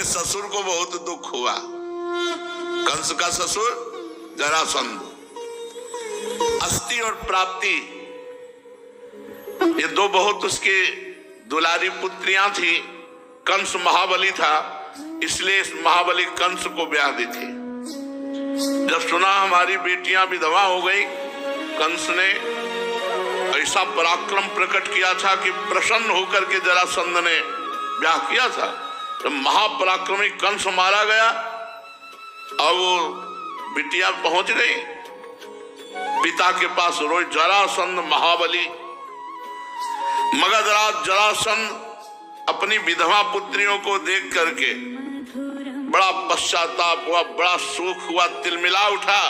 ससुर को बहुत दुख हुआ। कंस का ससुर जरासंध। अस्थि और प्राप्ति ये दो बहुत उसके दुलारी पुत्रियां थी। कंस महाबली था, इसलिए इस महाबली कंस को ब्याह दी थी। जब सुना हमारी बेटियां विधवा हो गई, कंस ने ऐसा पराक्रम प्रकट किया था कि प्रसन्न होकर के जरासंध ने ब्याह किया था। जब महापराक्रमी कंस मारा गया और वो बिटिया पहुंच गई पिता के पास, रोज जरासंध महाबली। मगधराज जरासंध अपनी विधवा पुत्रियों को देख करके बड़ा पश्चाताप हुआ, बड़ा सुख हुआ, तिलमिला उठा।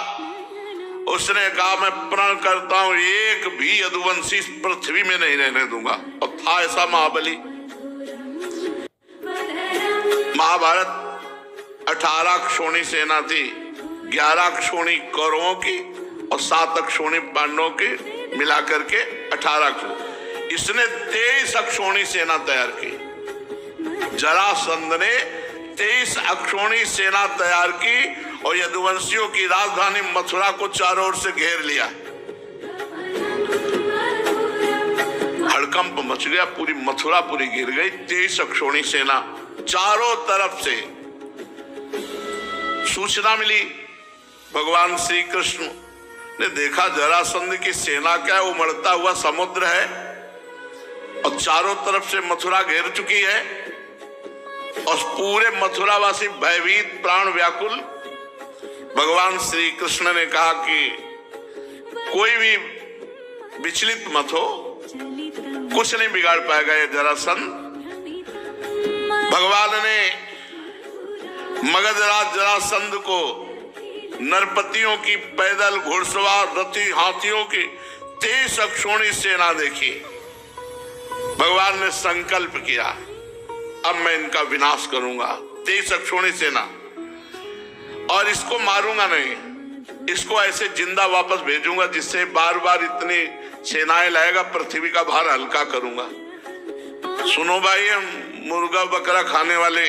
उसने कहा मैं प्रण करता हूं एक भी यदुवंशी इस पृथ्वी में नहीं रहने दूंगा। और था ऐसा महाबली। महाभारत 18 अक्षोणी सेना थी, 11 अक्षोणी कौरवों की और 7 अक्षोणी पांडवों की, मिलाकर के 18। इसने 23 अक्षोणी सेना तैयार की। जरासंध ने 23 अक्षोणी सेना तैयार की और यदुवंशियों की राजधानी मथुरा को चारों ओर से घेर लिया। हड़कंप मच गया, पूरी मथुरा पूरी गिर गई। 23 अक्षोणी सेना चारों तरफ से। सूचना मिली, भगवान श्री कृष्ण ने देखा जरासंध की सेना क्या उमड़ता हुआ समुद्र है और चारों तरफ से मथुरा घेर चुकी है और पूरे मथुरावासी भयभीत, प्राण व्याकुल। भगवान श्री कृष्ण ने कहा कि कोई भी विचलित मत हो, कुछ नहीं बिगाड़ पाएगा ये जरासंध। भगवान ने मगधराज जरासंध को नरपतियों की पैदल, घुड़सवार, रथी, हाथियों की 23 अक्षोणी सेना देखी। भगवान ने संकल्प किया अब मैं इनका विनाश करूंगा। 23 अक्षोणी सेना, और इसको मारूंगा नहीं, इसको ऐसे जिंदा वापस भेजूंगा जिससे बार बार इतनी सेनाएं लाएगा, पृथ्वी का भार हल्का करूंगा। सुनो भाई, हम मुर्गा बकरा खाने वाले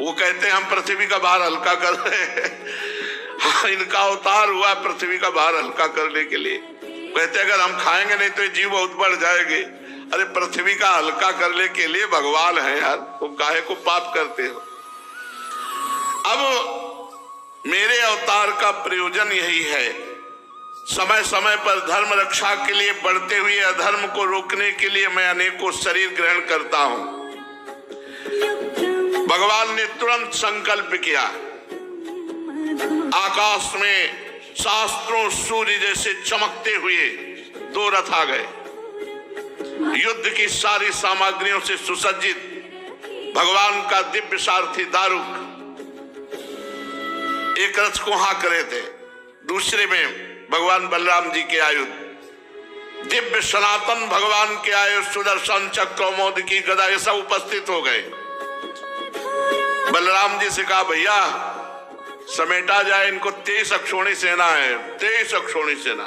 वो कहते हैं हम पृथ्वी का भार हल्का कर रहे हैं। इनका अवतार हुआ पृथ्वी का भार हल्का करने के लिए। कहते अगर हम खाएंगे नहीं तो जीव बहुत बढ़ जाएंगे। अरे पृथ्वी का हल्का करने के लिए भगवान है यार, तो काहे को पाप करते हो। अब मेरे अवतार का प्रयोजन यही है, समय समय पर धर्म रक्षा के लिए बढ़ते हुए अधर्म को रोकने के लिए मैं अनेकों शरीर ग्रहण करता हूं। भगवान ने तुरंत संकल्प किया। आकाश में शास्त्रों सूर्य जैसे चमकते हुए 2 रथ आ गए, युद्ध की सारी सामग्रियों से सुसज्जित। भगवान का दिव्य सारथी दारुक एक रथ को हाँक रहे थे, दूसरे में भगवान बलराम जी के आयुध, दिव्य सनातन भगवान के आयुध, सुदर्शन चक्र, मोदकी गदा, ये सब उपस्थित हो गए। बलराम जी से कहा भैया समेटा जाए इनको, 23 अक्षोणी सेना है, 23 अक्षोणी सेना।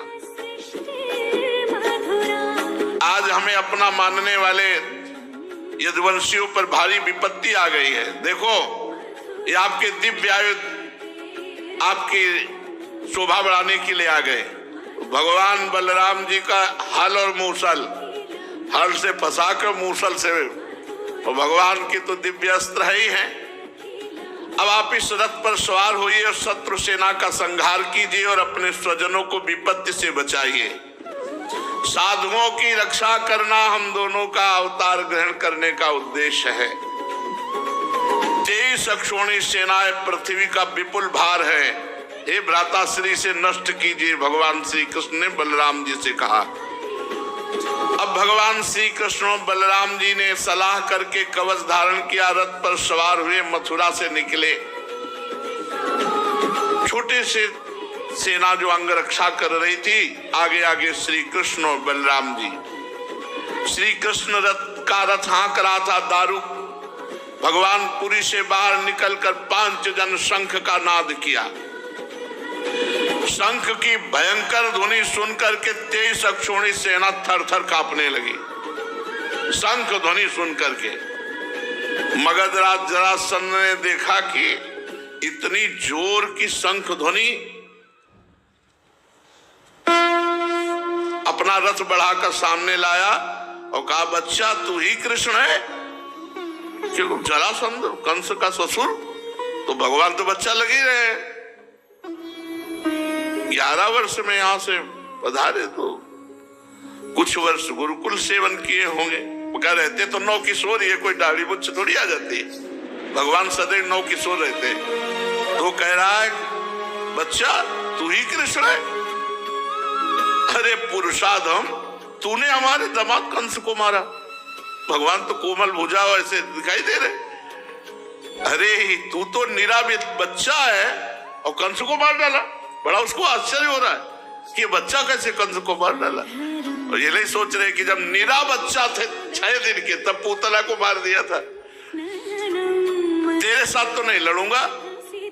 आज हमें अपना मानने वाले यदुवंशियों पर भारी विपत्ति आ गई है। देखो ये आपके दिव्य आयुध आपकी शोभा बढ़ाने के लिए आ गए। भगवान बलराम जी का हल और मूसल, हल से फंसाकर मूसल से, और भगवान की तो दिव्य अस्त्र है ही है। अब आप इस रथ पर सवार होइए और शत्रु सेना का संहार कीजिए और अपने स्वजनों को विपत्ति से बचाइए। साधुओं की रक्षा करना हम दोनों का अवतार ग्रहण करने का उद्देश्य है। 23 अक्षोणी सेनाएं पृथ्वी का विपुल भार है, हे भ्राताश्री से नष्ट कीजिए, भगवान श्री कृष्ण ने बलराम जी से कहा। अब भगवान श्री कृष्ण और बलराम जी ने सलाह करके कवच धारण किया, रथ पर सवार हुए, मथुरा से निकले। छोटे से सेना जो अंग रक्षा कर रही थी, आगे आगे श्री कृष्ण और बलराम जी। श्री कृष्ण रथ हाँक रहा था दारुक। भगवान पुरी से बाहर निकलकर 5 जन शंख का नाद किया। शंख की भयंकर ध्वनि सुनकर के 23 अक्षोणी सेना थर थर कांपने लगी। शंख ध्वनि सुनकर के मगधराज जरासंध ने देखा कि इतनी जोर की शंख ध्वनि, अपना रथ बढ़ाकर सामने लाया और कहा, बच्चा तू ही कृष्ण है? क्यों? जरासंध कंस का ससुर, तो भगवान तो बच्चा लग ही रहे। 11 वर्ष में यहां से पधारे तो कुछ वर्ष गुरुकुल सेवन किए होंगे। कह रहते तो 9 किशोर, ये कोई दाढ़ी मुच्छ थोड़ी आ जाती है। भगवान सदैव 9 किशोर रहते। तो कह रहा है, बच्चा तू ही कृष्ण है? अरे पुरुषाधम, तूने हमारे दामाद कंस को मारा। भगवान तो कोमल भुजा ऐसे दिखाई दे रहे। अरे तू तो निरावित बच्चा है और कंस को मार डाला। बड़ा उसको आश्चर्य हो रहा है कि बच्चा कैसे कंस को मार डाला। और ये नहीं सोच रहे कि जब निरा बच्चा थे 6 दिन के, तब पूतना को मार दिया था। तेरे साथ तो नहीं लड़ूंगा,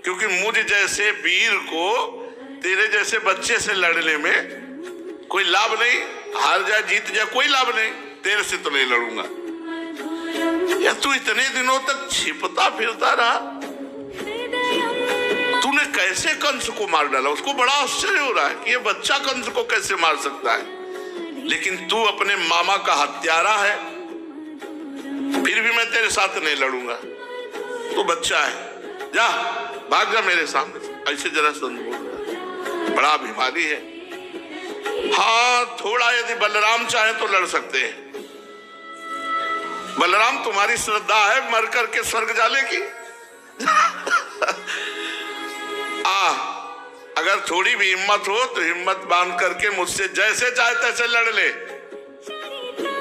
क्योंकि मुझ जैसे वीर को तेरे जैसे बच्चे से लड़ने में कोई लाभ नहीं। हार जाए जीत जाए कोई लाभ नहीं, तेरे से तो नहीं लड़ूंगा। या तू इतने दिनों तक छिपता फिरता रहा, तूने कैसे कंस को मार डाला? उसको बड़ा आश्चर्य हो रहा है कि ये बच्चा कंस को कैसे मार सकता है। लेकिन तू अपने मामा का हत्यारा है, फिर भी मैं तेरे साथ नहीं लड़ूंगा। तू बच्चा है, जा भाग जा मेरे सामने से। ऐसे जरासंध बोल रहा, बड़ा अभिमानी है। हाँ, थोड़ा यदि बलराम चाहे तो लड़ सकते हैं। बलराम तुम्हारी श्रद्धा है मर करके स्वर्ग जाने की। अगर थोड़ी भी हिम्मत हो तो हिम्मत बांध करके मुझसे जैसे चाहे तैसे लड़ ले।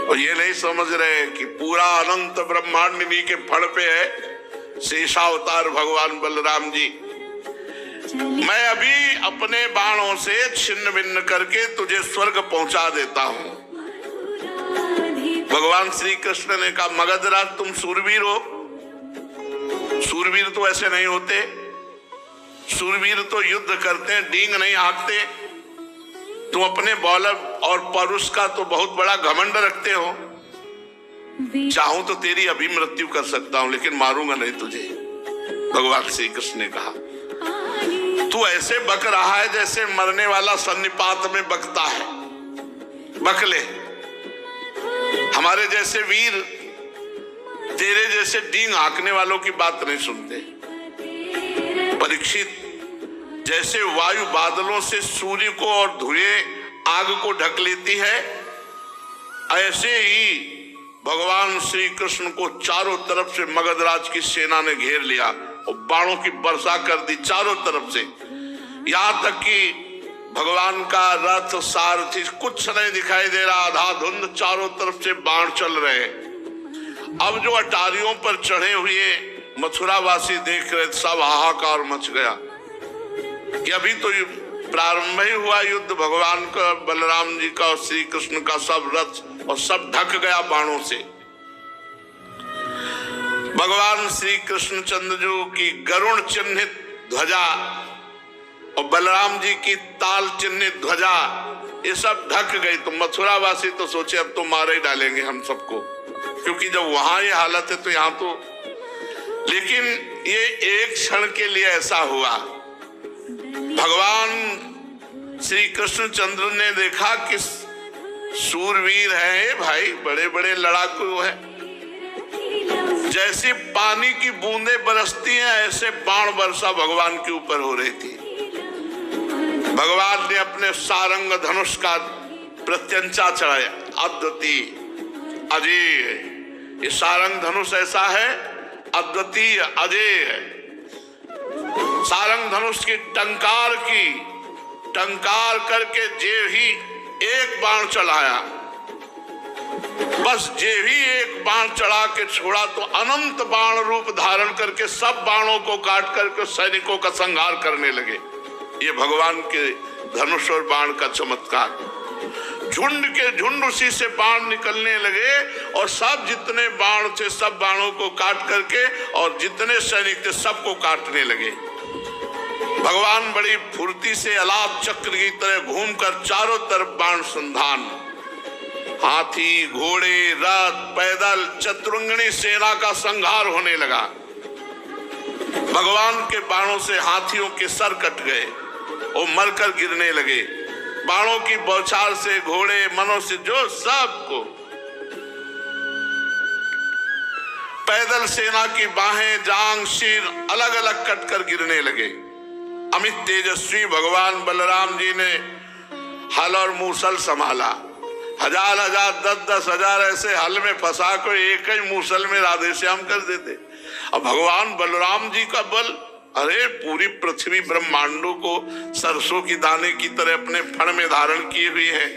और ये नहीं समझ रहे कि पूरा अनंत ब्रह्मांड इन्हीं के फड़ पे है। शेषावतार भगवान बलराम जी, मैं अभी अपने बाणों से छिन्न भिन्न करके तुझे स्वर्ग पहुंचा देता हूं। भगवान श्री कृष्ण ने कहा, मगधराज तुम सूरवीर हो। सूरवीर तो ऐसे नहीं होते। सूरवीर तो युद्ध करते हैं, डींग नहीं हाँकते। तुम अपने बल और परुष का तो बहुत बड़ा घमंड रखते हो। चाहूं तो तेरी अभी मृत्यु कर सकता हूं, लेकिन मारूंगा नहीं तुझे। भगवान श्री कृष्ण ने कहा, तू ऐसे बक रहा है जैसे मरने वाला सन्निपात में बकता है। बकले, हमारे जैसे वीर तेरे जैसे डींग हाँकने वालों की बात नहीं सुनते। परीक्षित, जैसे वायु बादलों से सूर्य को और धुएं आग को ढक लेती है, ऐसे ही भगवान श्री कृष्ण को चारों तरफ से मगधराज की सेना ने घेर लिया और बाणों की वर्षा कर दी चारों तरफ से। यहां तक कि भगवान का रथ सारथी कुछ नहीं दिखाई दे रहा, आधा धुंध, चारों तरफ से बाण चल रहे। अब जो अटारियों पर चढ़े हुए मथुरावासी देख रहे, सब हाहाकार मच गया कि अभी तो प्रारंभ ही हुआ युद्ध। भगवान का, बलराम जी का और श्री कृष्ण का सब रथ और सब ढक गया बाणों से। भगवान श्री कृष्ण चंद्र जी की गरुण चिन्हित ध्वजा और बलराम जी की ताल चिन्हित ध्वजा, ये सब ढक गई। तो मथुरावासी तो सोचे अब तो मार ही डालेंगे हम सबको, क्योंकि जब वहां ये हालत है तो यहाँ तो। लेकिन ये एक क्षण के लिए ऐसा हुआ। भगवान श्री कृष्ण चंद्र ने देखा कि सूरवीर है भाई, बड़े बड़े लड़ाकू है। जैसे पानी की बूंदें बरसती हैं, ऐसे बाण वर्षा भगवान के ऊपर हो रही थी। भगवान ने अपने सारंग धनुष का प्रत्यंचा चढ़ाया, अद्वितीय अजय। ये सारंग धनुष ऐसा है, अद्वितीय अजय। सारंग धनुष की टंकार करके जे ही एक बाण चढ़ाया, बस जे ही एक बाण चढ़ा के छोड़ा तो अनंत बाण रूप धारण करके सब बाणों को काट करके सैनिकों का संहार करने लगे। ये भगवान के धनुष और बाण का चमत्कार। झुंड के झुंड उसी से बाण निकलने लगे और सब जितने बाण थे सब बाणों को काट करके और जितने सैनिक थे सबको काटने लगे। भगवान बड़ी फुर्ती से अलाप चक्र की तरह घूमकर चारों तरफ बाण संधान। हाथी, घोड़े, रथ, पैदल, चतुरंगनी सेना का संहार होने लगा। भगवान के बाणों से हाथियों के सर कट गए और मरकर गिरने लगे। बाणों की बौछार से घोड़े, मनुष्य, जो सबको, पैदल सेना की बाहें, जांग, सिर अलग अलग कटकर गिरने लगे। अमित तेजस्वी भगवान बलराम जी ने हल और मूसल संभाला। हजार हजार, 10-10 हजार ऐसे हल में फंसा कर एक ही मूसल में राधे श्याम कर देते। अब भगवान बलराम जी का बल, अरे पूरी पृथ्वी ब्रह्मांडों को सरसों की दाने की तरह अपने फण में धारण किए हुए है।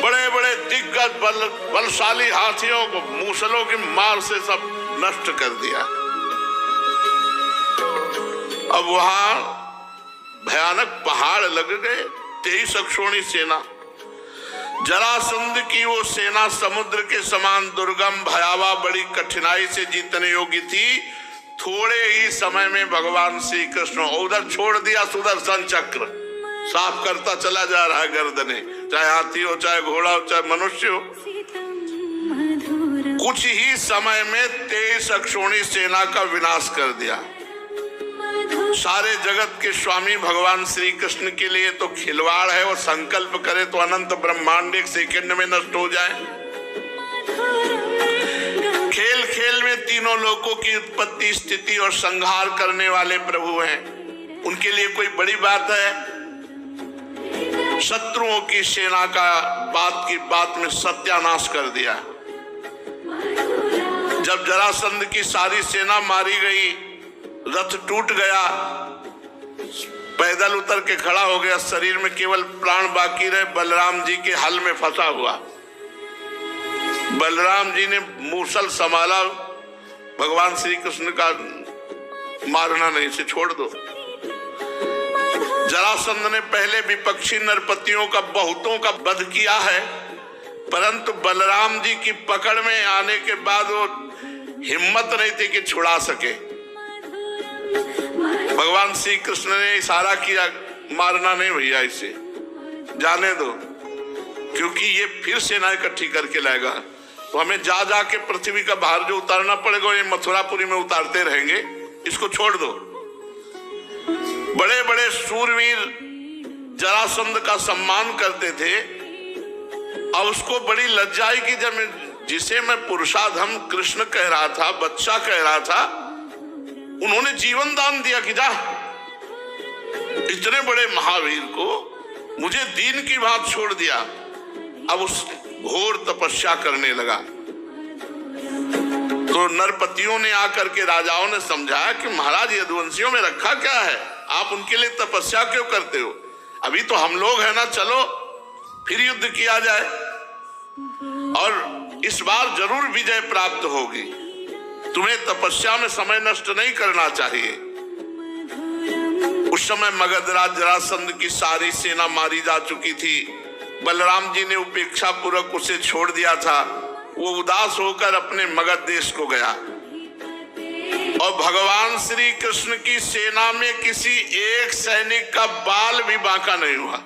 बड़े बड़े दिग्गज बलशाली हाथियों को मूसलों की मार से सब नष्ट कर दिया। अब वहां भयानक पहाड़ लग गए। 23 अक्षोणी सेना, जरासंध की वो सेना समुद्र के समान दुर्गम, भयावह, बड़ी कठिनाई से जीतने योग्य थी। थोड़े ही समय में भगवान श्री कृष्ण उधर छोड़ दिया सुदर्शन चक्र, साफ करता चला जा रहा है गर्दने, चाहे हाथी हो, चाहे घोड़ा हो, चाहे मनुष्य हो। कुछ ही समय में 23 अक्षोणी सेना का विनाश कर दिया। सारे जगत के स्वामी भगवान श्री कृष्ण के लिए तो खिलवाड़ है। वो संकल्प करे तो अनंत ब्रह्मांड एक सेकंड में नष्ट हो जाए। खेल खेल में तीनों लोकों की उत्पत्ति, स्थिति और संहार करने वाले प्रभु हैं। उनके लिए कोई बड़ी बात है? शत्रुओं की सेना का बात की बात में सत्यानाश कर दिया। जब जरासंध की सारी सेना मारी गई, रथ टूट गया, पैदल उतर के खड़ा हो गया, शरीर में केवल प्राण बाकी रहे, बलराम जी के हल में फंसा हुआ। बलराम जी ने मूसल संभाला, भगवान श्री कृष्ण का मारना नहीं, से छोड़ दो। जरासंध ने पहले विपक्षी नरपतियों का बहुतों का वध किया है, परंतु बलराम जी की पकड़ में आने के बाद वो हिम्मत नहीं थी कि छुड़ा सके। भगवान श्री कृष्ण ने इशारा किया, मारना नहीं भैया, इसे जाने दो, क्योंकि ये फिर सेना इकट्ठी करके लाएगा, तो हमें जा जा के पृथ्वी का भार जो उतारना पड़ेगा ये मथुरापुरी में उतारते रहेंगे, इसको छोड़ दो। बड़े बड़े सूरवीर जरासंध का सम्मान करते थे। अब उसको बड़ी लज्जा आई कि जब जिसे मैं पुरुषाधम कृष्ण कह रहा था, बच्चा कह रहा था, उन्होंने जीवन दान दिया कि जा, इतने बड़े महावीर को मुझे दीन की बात छोड़ दिया। अब उस घोर तपस्या करने लगा। तो नरपतियों ने आकर के राजाओं ने समझाया कि महाराज यदुवंशियों में रखा क्या है, आप उनके लिए तपस्या क्यों करते हो? अभी तो हम लोग हैं ना, चलो फिर युद्ध किया जाए और इस बार जरूर विजय प्राप्त होगी। तुम्हें तपस्या में समय नष्ट नहीं करना चाहिए। उस समय मगधराज जरासंध की सारी सेना मारी जा चुकी थी। बलराम जी ने उपेक्षा पूर्वक उसे छोड़ दिया था। वो उदास होकर अपने मगध देश को गया और भगवान श्री कृष्ण की सेना में किसी एक सैनिक का बाल भी बांका नहीं हुआ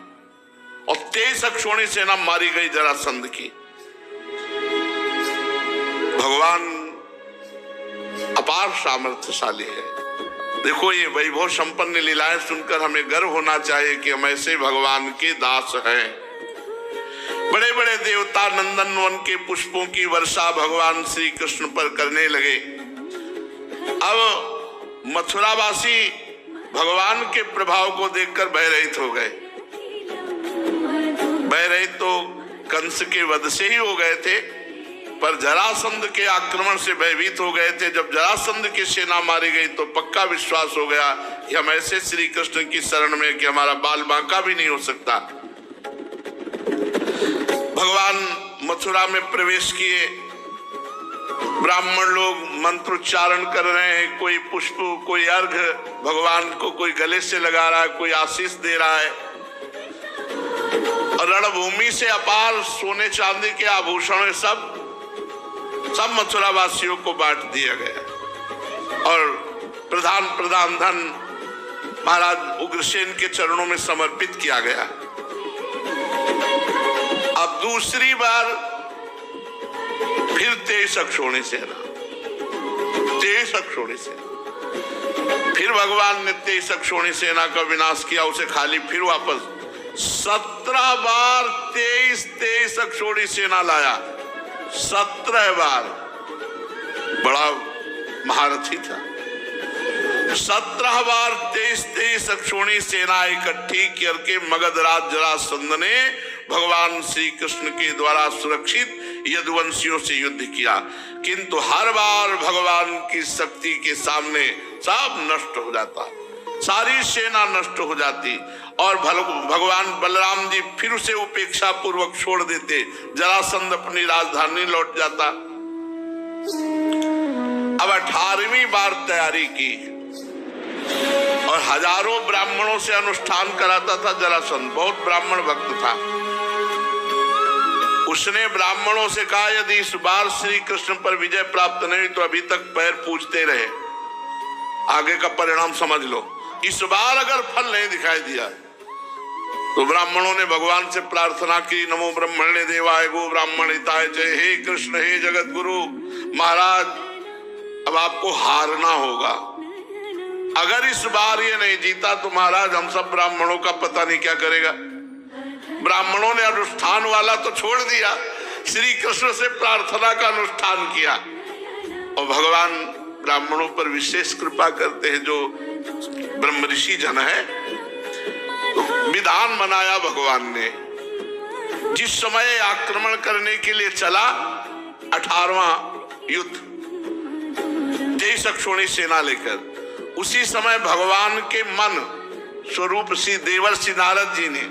और 23 अक्षोणी सेना मारी गई जरासंध की। भगवान अपार सामर्थ्यशाली है। देखो ये वैभव संपन्न लीलाएं सुनकर हमें गर्व होना चाहिए कि हम ऐसे भगवान के दास हैं। बड़े बड़े देवता नंदन वन के पुष्पों की वर्षा भगवान श्री कृष्ण पर करने लगे। अब मथुरावासी भगवान के प्रभाव को देखकर भयरहित हो गए। भयरहित तो कंस के वध से ही हो गए थे, पर जरासंध के आक्रमण से भयभीत हो गए थे। जब जरासंध की सेना मारी गई तो पक्का विश्वास हो गया कि हम ऐसे श्री कृष्ण की शरण में कि हमारा बाल बांका भी नहीं हो सकता। भगवान मथुरा में प्रवेश किए। ब्राह्मण लोग मंत्रोच्चारण कर रहे हैं, कोई पुष्प, कोई अर्घ भगवान को कोई गले से लगा रहा है, कोई आशीष दे रहा है। और रणभूमि से अपार सोने चांदी के आभूषण सब मथुरा वासियों को बांट दिया गया और प्रधान धन महाराज उग्रसेन के चरणों में समर्पित किया गया। अब दूसरी बार फिर 23 अक्षौणी सेना, 23 अक्षौणी सेना। फिर भगवान ने 23 अक्षौणी सेना का विनाश किया, उसे खाली फिर वापस 17 बार 23 अक्षौणी सेना लाया। 17 बार, बड़ा महारथी था। 17 बार 23 अक्षौणी सेना इकट्ठी करके मगधराज जरासंध ने भगवान श्री कृष्ण के द्वारा सुरक्षित यदुवंशियों से युद्ध किया, किंतु हर बार भगवान की शक्ति के सामने सब नष्ट हो जाता, सारी सेना नष्ट हो जाती और भगवान बलराम जी फिर उसे उपेक्षा पूर्वक छोड़ देते। जरासंध अपनी राजधानी लौट जाता। अब 18वीं बार तैयारी की और हजारों ब्राह्मणों से अनुष्ठान कराता था जरासंध, बहुत ब्राह्मण भक्त था। उसने ब्राह्मणों से कहा, यदि इस बार श्री कृष्ण पर विजय प्राप्त नहीं तो अभी तक पैर पूजते रहे, आगे का परिणाम समझ लो। इस बार अगर फल नहीं दिखाई दिया तो ब्राह्मणों ने भगवान से प्रार्थना की, नमो ब्रह्मण्य देवाय गो ब्राह्मण हिताय जय। हे कृष्ण, हे जगत गुरु महाराज, अब आपको हारना होगा। अगर इस बार ये नहीं जीता तो महाराज हम सब ब्राह्मणों का पता नहीं क्या करेगा। ब्राह्मणों ने अनुष्ठान वाला तो छोड़ दिया, श्री कृष्ण से प्रार्थना का अनुष्ठान किया और भगवान ब्राह्मणों पर विशेष कृपा करते हैं। जो ब्रह्म ऋषि जन है, तो विधान बनाया भगवान ने। जिस समय आक्रमण करने के लिए चला 18वां युद्ध 23 अक्षौणी सेना लेकर, उसी समय भगवान के मन स्वरूप श्री देवर्षि नारद जी ने,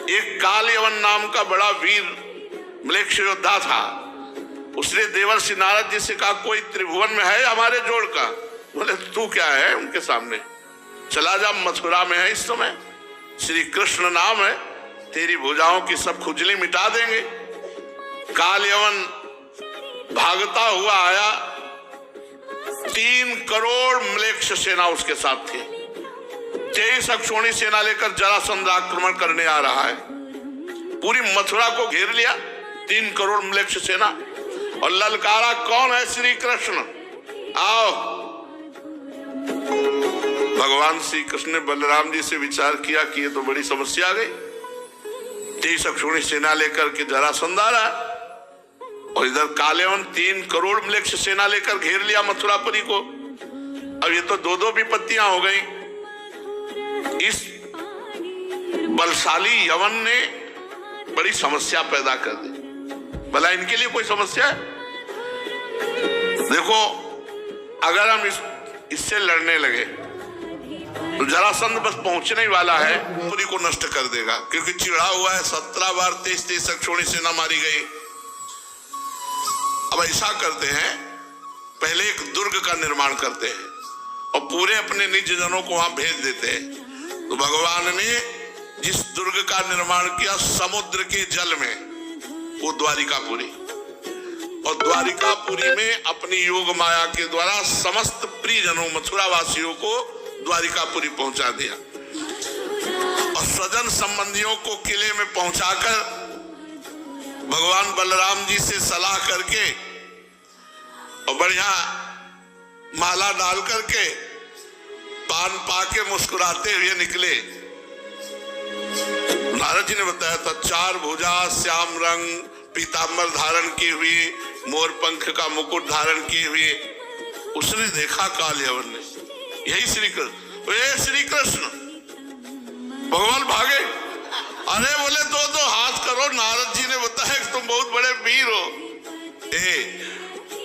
एक काल यवन नाम का बड़ा वीर म्लेच्छ योद्धा था, उसने देवर्षि नारद जी से कहा, कोई त्रिभुवन में है हमारे जोड़ का? बोले तू क्या है उनके सामने, चला जा, मथुरा में है इस समय, श्री कृष्ण नाम है, तेरी भुजाओं की सब खुजली मिटा देंगे। काल यवन भागता हुआ आया, 3 करोड़ म्लेच्छ सेना उसके साथ थी। 23 अक्षौणी सेना लेकर जरासंध आक्रमण करने आ रहा है, पूरी मथुरा को घेर लिया 3 करोड़ म्लेच्छ सेना और ललकारा, कौन है? श्री कृष्ण, आओ। भगवान श्री कृष्ण ने बलराम जी से विचार किया कि ये तो बड़ी समस्या आ गई। 23 अक्षौणी सेना लेकर के जरासंध आ रहा है और इधर कालेवन 3 करोड़ म्लेच्छ सेना लेकर घेर लिया मथुरापुरी को। अब ये तो दो विपत्तियां हो गई। इस बलशाली यवन ने बड़ी समस्या पैदा कर दी। भला इनके लिए कोई समस्या है? देखो, अगर हम इससे लड़ने लगे तो जरासंध बस पहुंचने ही वाला है, पुरी को नष्ट कर देगा, क्योंकि चिढ़ा हुआ है। 17 बार 23 अक्षौणी सेना मारी गई। अब ऐसा करते हैं, पहले एक दुर्ग का निर्माण करते हैं और पूरे अपने निज जनों को वहां भेज देते हैं। तो भगवान ने जिस दुर्ग का निर्माण किया समुद्र के जल में, वो द्वारिकापुरी, और द्वारिकापुरी में अपनी योग माया के द्वारा समस्त प्रियजनों मथुरा वासियों को द्वारिकापुरी पहुंचा दिया और स्वजन संबंधियों को किले में पहुंचाकर भगवान बलराम जी से सलाह करके और बढ़िया माला डाल करके पान पाके मुस्कुराते हुए निकले। नारद जी ने बताया था, 4 भुजा, श्याम रंग, पीतांबर धारण की हुई, मोर पंख का मुकुट धारण किए हुए। उसने देखा काल यवन ने, यही श्री कृष्ण, श्री कृष्ण। भगवान भागे, अरे बोले दो हाथ करो, नारद जी ने बताया कि तुम बहुत बड़े वीर हो।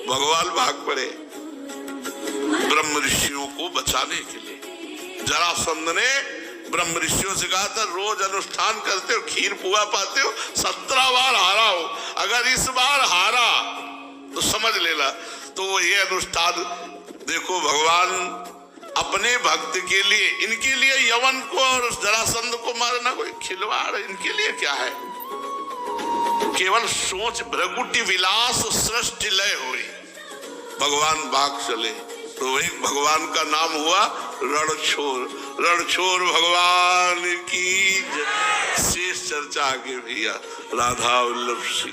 भगवान भाग पड़े ब्रह्म ऋषियों को बचाने के लिए। जरासंध ने ब्रह्म ऋषियों से कहा था, रोज अनुष्ठान करते हो, खीर पुआ पाते हो, 17 बार हारा हो, अगर इस बार हारा तो समझ लेना। तो वो ये अनुष्ठान देखो, भगवान अपने भक्त के लिए, इनके लिए यवन को और जरासंध को मारना कोई खिलवाड़ इनके लिए क्या है? केवल सोच भ्रगुटी विलास सृष्टि लय हुई, भगवान भाग चले। तो एक भगवान का नाम हुआ रणछोड़ भगवान की जय। शेष चर्चा आगे भैया। राधा वल्लभ श्री।